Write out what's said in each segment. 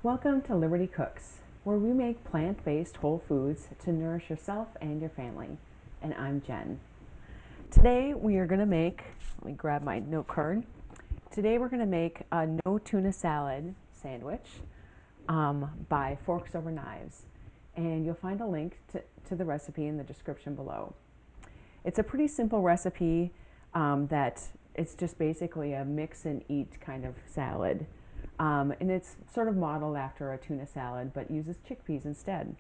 Welcome to Liberty Cooks, where we make plant-based whole foods to nourish yourself and your family. And I'm Jen. Today we are going to make, let me grab my note card. Today we're going to make a no tuna salad sandwich by Forks Over Knives. And you'll find a link to the recipe in the description below. It's a pretty simple recipe that it's just basically a mix and eat kind of salad. And it's sort of modeled after a tuna salad, but uses chickpeas instead.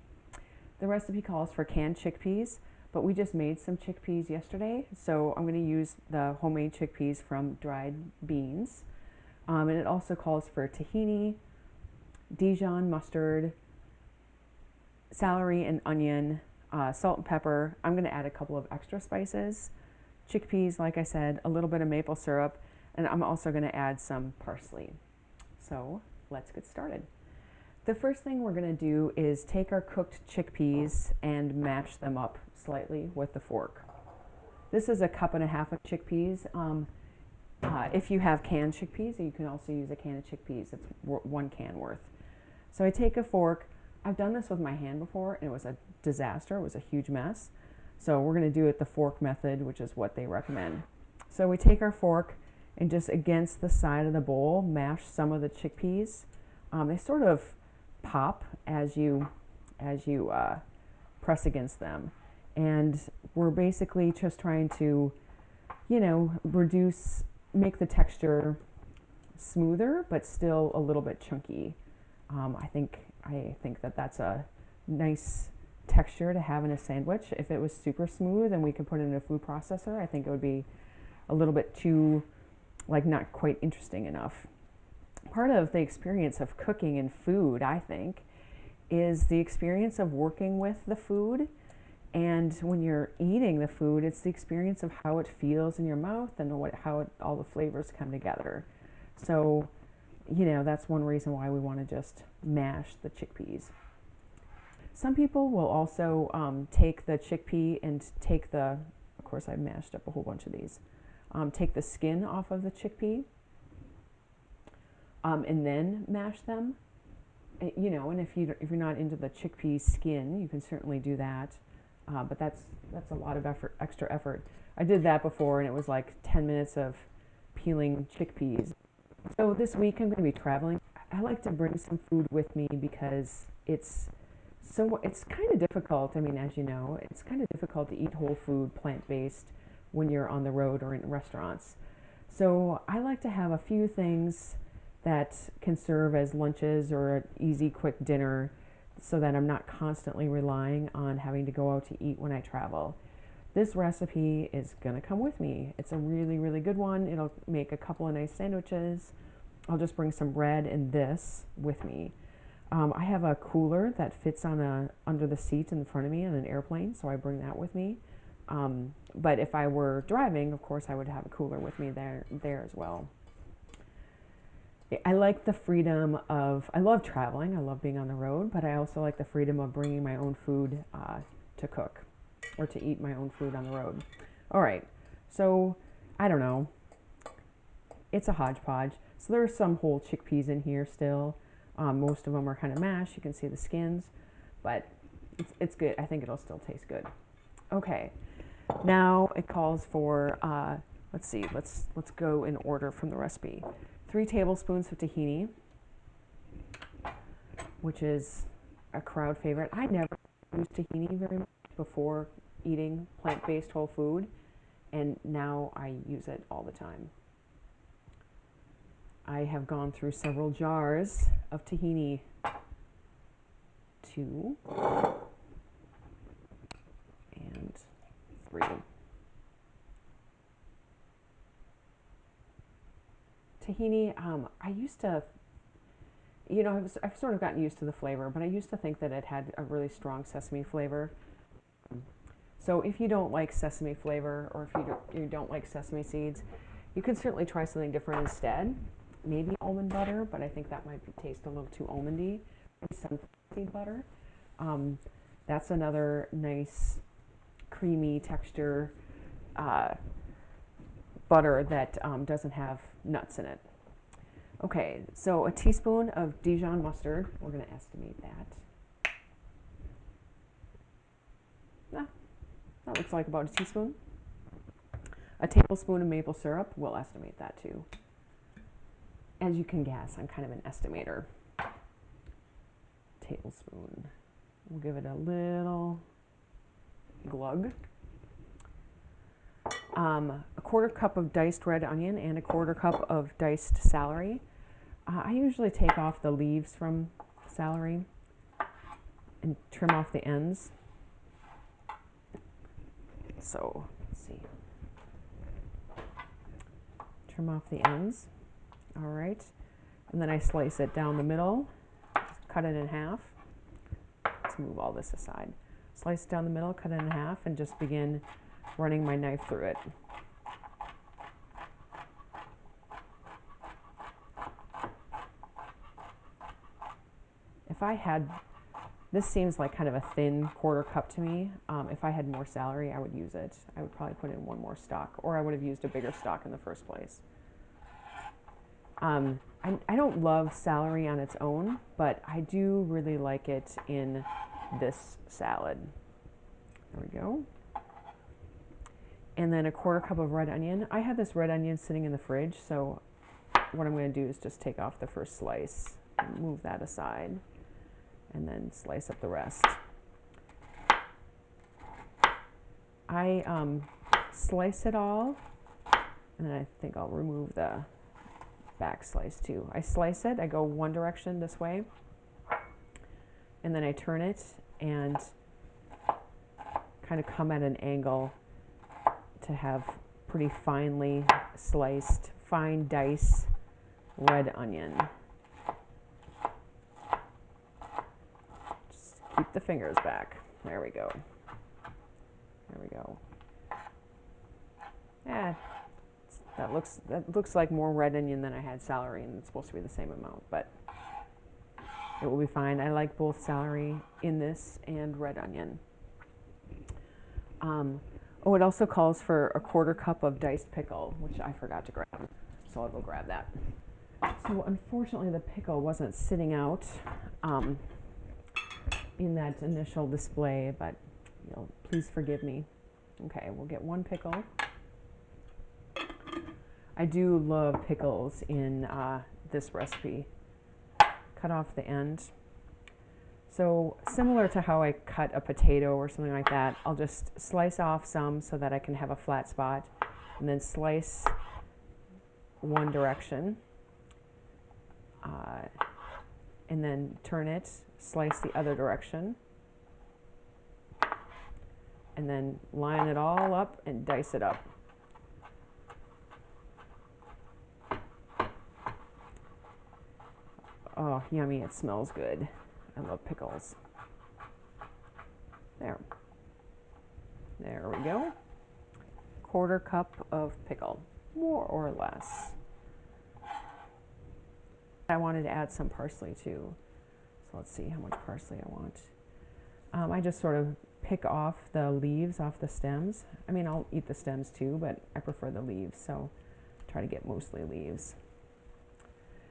The recipe calls for canned chickpeas, but we just made some chickpeas yesterday, so I'm going to use the homemade chickpeas from dried beans. And it also calls for tahini, Dijon mustard, celery and onion, salt and pepper. I'm going to add a couple of extra spices, chickpeas, like I said, a little bit of maple syrup, and I'm also going to add some parsley. So let's get started. The first thing we're going to do is take our cooked chickpeas and mash them up slightly with the fork. This is a cup and a half of chickpeas. If you have canned chickpeas, you can also use a can of chickpeas. It's 1 can worth. So I take a fork. I've done this with my hand before, and it was a disaster. It was a huge mess. So we're going to do it the fork method, which is what they recommend. So we take our fork and just against the side of the bowl, mash some of the chickpeas. They sort of pop as you press against them. And we're basically just trying to, make the texture smoother, but still a little bit chunky. I think that that's a nice texture to have in a sandwich. If it was super smooth and we could put it in a food processor, I think it would be a little bit too, not quite interesting enough. Part of the experience of cooking and food, I think, is the experience of working with the food. And when you're eating the food, it's the experience of how it feels in your mouth and how all the flavors come together. So, that's one reason why we want to just mash the chickpeas. Some people will also take the chickpea and of course I mashed up a whole bunch of these, take the skin off of the chickpea and then mash them. And if you're not into the chickpea skin, you can certainly do that. But that's a lot of extra effort. I did that before, and it was like 10 minutes of peeling chickpeas. So this week I'm going to be traveling. I like to bring some food with me because it's kind of difficult. I mean, as you know, it's kind of difficult to eat whole food, plant-based when you're on the road or in restaurants. So I like to have a few things that can serve as lunches or an easy, quick dinner so that I'm not constantly relying on having to go out to eat when I travel. This recipe is going to come with me. It's a really, really good one. It'll make a couple of nice sandwiches. I'll just bring some bread and this with me. I have a cooler that fits under the seat in front of me on an airplane, so I bring that with me. But if I were driving, of course, I would have a cooler with me there as well. I like the freedom I love traveling, I love being on the road, but I also like the freedom of bringing my own food to cook or to eat my own food on the road. All right, so I don't know. It's a hodgepodge. So there's some whole chickpeas in here still. Most of them are kind of mashed. You can see the skins, but it's good. I think it'll still taste good. Okay, now it calls for, let's see, let's go in order from the recipe. 3 tablespoons of tahini, which is a crowd favorite. I never used tahini very much before eating plant-based whole food, and now I use it all the time. I have gone through several jars of tahini. 2 and 3. Tahini, I used to, I've sort of gotten used to the flavor, but I used to think that it had a really strong sesame flavor. So if you don't like sesame flavor, or if you don't like sesame seeds, you can certainly try something different instead. Maybe almond butter, but I think that might taste a little too almondy. Maybe sunflower seed butter. That's another nice creamy texture butter that doesn't have nuts in it. Okay, so a teaspoon of Dijon mustard. We're going to estimate that. That looks like about a teaspoon. A tablespoon of maple syrup. We'll estimate that too. As you can guess, I'm kind of an estimator. Tablespoon. We'll give it a little glug. A quarter cup of diced red onion and a quarter cup of diced celery. I usually take off the leaves from celery and trim off the ends. So, let's see. Trim off the ends. All right. And then I slice it down the middle. Just cut it in half. Let's move all this aside. Slice it down the middle, cut it in half, and just begin running my knife through it. If I had, this seems like kind of a thin quarter cup to me. If I had more celery, I would use it. I would probably put in one more stalk, or I would have used a bigger stalk in the first place. I don't love celery on its own, but I do really like it in this salad. There we go. And then a quarter cup of red onion. I have this red onion sitting in the fridge, so what I'm going to do is just take off the first slice, and move that aside, and then slice up the rest. I slice it all, and then I think I'll remove the back slice too. I slice it, I go one direction this way, and then I turn it and kind of come at an angle to have pretty finely sliced, fine dice red onion. Just keep the fingers back. There we go. There we go. Yeah, that looks like more red onion than I had celery, and it's supposed to be the same amount, but it will be fine. I like both celery in this and red onion. Oh, it also calls for a quarter cup of diced pickle, which I forgot to grab, so I'll go grab that. So unfortunately, the pickle wasn't sitting out in that initial display, but please forgive me. Okay, we'll get one pickle. I do love pickles in this recipe. Cut off the end. So similar to how I cut a potato or something like that, I'll just slice off some so that I can have a flat spot, and then slice one direction, and then turn it, slice the other direction, and then line it all up and dice it up. Oh, yummy, it smells good. I love pickles. There we go. Quarter cup of pickle, more or less. I wanted to add some parsley too. So let's see how much parsley I want. I just sort of pick off the leaves off the stems. I mean, I'll eat the stems too, but I prefer the leaves, so try to get mostly leaves.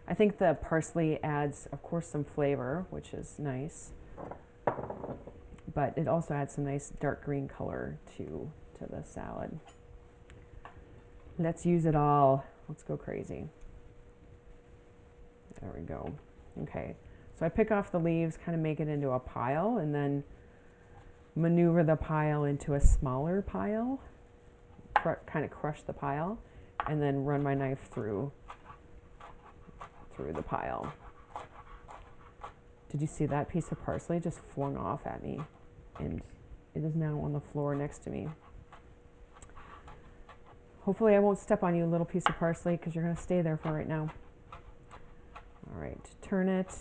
I think the parsley adds, of course, some flavor, which is nice, but it also adds some nice dark green color to the salad. Let's use it all. Let's go crazy. There we go. Okay, so I pick off the leaves, kind of make it into a pile, and then maneuver the pile into a smaller pile, kind of crush the pile, and then run my knife through the pile. Did you see that piece of parsley just flung off at me? And it is now on the floor next to me. Hopefully I won't step on you, little piece of parsley, because you're going to stay there for right now. All right, turn it,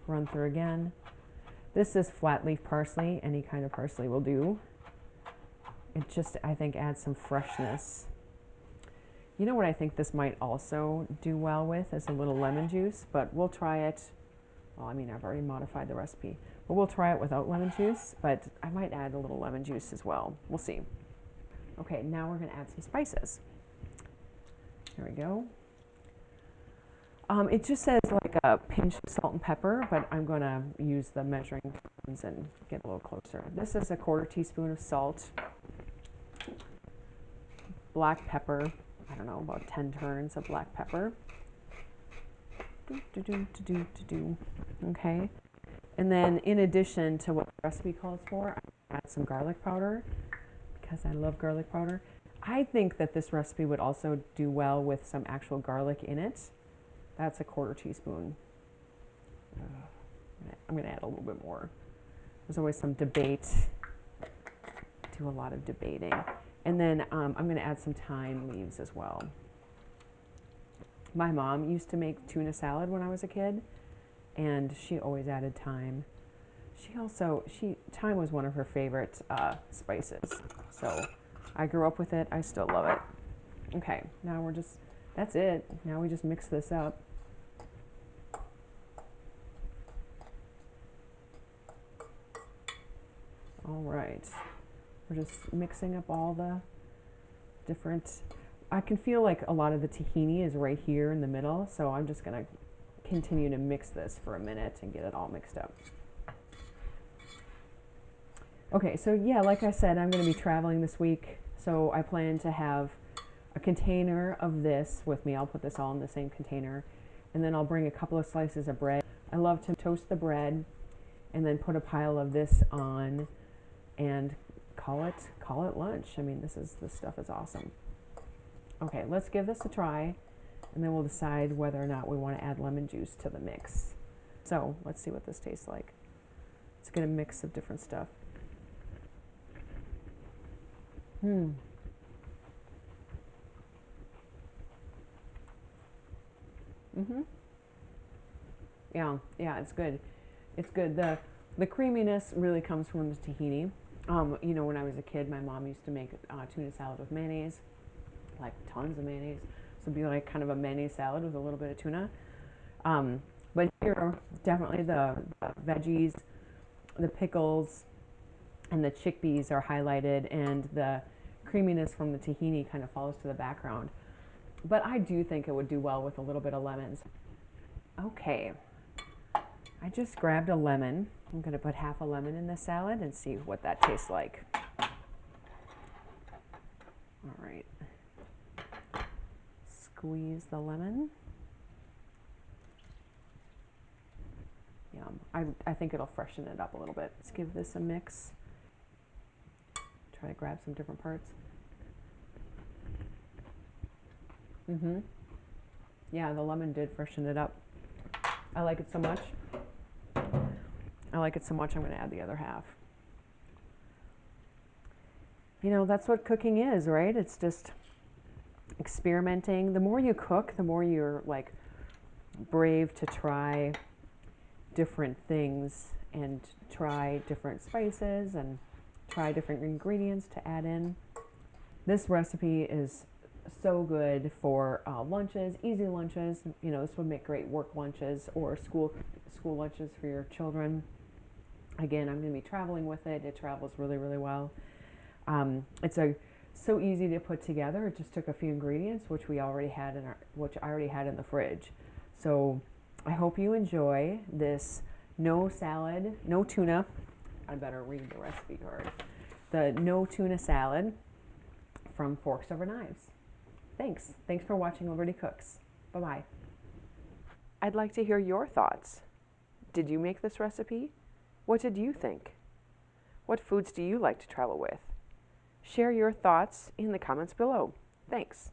run through again. This is flat leaf parsley. Any kind of parsley will do. It just, I think, adds some freshness. You know what I think this might also do well with is a little lemon juice, but we'll try it. Well, I mean, I've already modified the recipe, but we'll try it without lemon juice, but I might add a little lemon juice as well. We'll see. Okay, now we're going to add some spices. There we go. It just says like a pinch of salt and pepper, but I'm going to use the measuring spoons and get a little closer. This is a quarter teaspoon of salt, black pepper, I don't know, about 10 turns of black pepper. Okay. And then in addition to what the recipe calls for, I'm going to add some garlic powder because I love garlic powder. I think that this recipe would also do well with some actual garlic in it. That's a quarter teaspoon. I'm going to add a little bit more. There's always some debate. I do a lot of debating. And then I'm going to add some thyme leaves as well. My mom used to make tuna salad when I was a kid, and she always added thyme. Thyme was one of her favorite spices. So I grew up with it. I still love it. Okay, now that's it. Now we just mix this up. All right. We're just mixing up all the different, I can feel like a lot of the tahini is right here in the middle, so I'm just going to continue to mix this for a minute and get it all mixed up. Okay, so yeah, like I said, I'm going to be traveling this week, so I plan to have a container of this with me. I'll put this all in the same container, and then I'll bring a couple of slices of bread. I love to toast the bread and then put a pile of this on and call it lunch. I mean, this stuff is awesome. Okay, let's give this a try, and then we'll decide whether or not we want to add lemon juice to the mix. So let's see what this tastes like. Let's get a mix of different stuff. Yeah, it's good. It's good. The creaminess really comes from the tahini. When I was a kid, my mom used to make tuna salad with mayonnaise, like tons of mayonnaise. So it'd be like kind of a mayonnaise salad with a little bit of tuna. But here, definitely the veggies, the pickles, and the chickpeas are highlighted, and the creaminess from the tahini kind of falls to the background. But I do think it would do well with a little bit of lemons. Okay, I just grabbed a lemon. I'm going to put half a lemon in this salad and see what that tastes like. All right. Squeeze the lemon. Yum. I think it'll freshen it up a little bit. Let's give this a mix. Try to grab some different parts. Yeah, the lemon did freshen it up. I like it so much. I'm going to add the other half. That's what cooking is, right? It's just experimenting. The more you cook, the more you're like brave to try different things and try different spices and try different ingredients to add in. This recipe is so good for lunches, easy lunches. This would make great work lunches or school lunches for your children. Again, I'm going to be traveling with it. It travels really, really well. It's so easy to put together. It just took a few ingredients, which I already had in the fridge. So I hope you enjoy this no salad, no tuna. I better read the recipe card. The no tuna salad from Forks Over Knives. Thanks. Thanks for watching Liberty Cooks. Bye-bye. I'd like to hear your thoughts. Did you make this recipe? What did you think? What foods do you like to travel with? Share your thoughts in the comments below. Thanks.